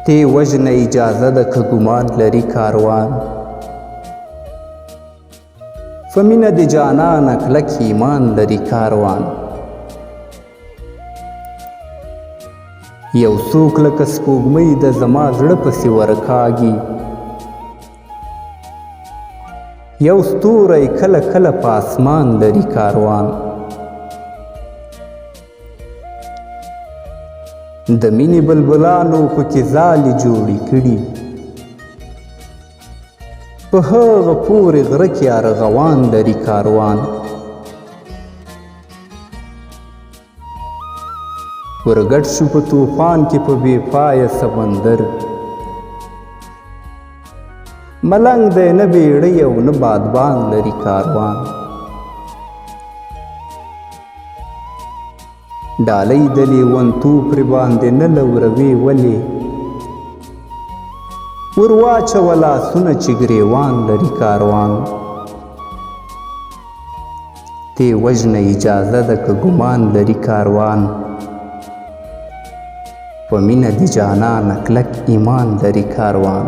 تی وژنه اجازه ده که ګمان لري کاروان په مینه د جانانه کلک ایمان لري کاروان یو څوک لکه سپوږمۍ د زما زړه پسې ورکاږي یو ستوری کله کله په اسمان لري کاروان د مینې بلبلانو پکې ځالې جوړې کړي په هغه پورې غره کې ارغوان لري کاروان ورګډ شو په طوفان کې په بې پایه سمندر ملنګ دی نه بیړۍ او نه بادبان لري کاروان ډالۍ د لیونتوب پرې باندې نه لوروي ولې ور واچوه لاسونه چې ګریوان لري کاروان تی وژنه اجازه ده که ګمان لري کاروان په مینه د جانانه کلک ایمان لري کاروان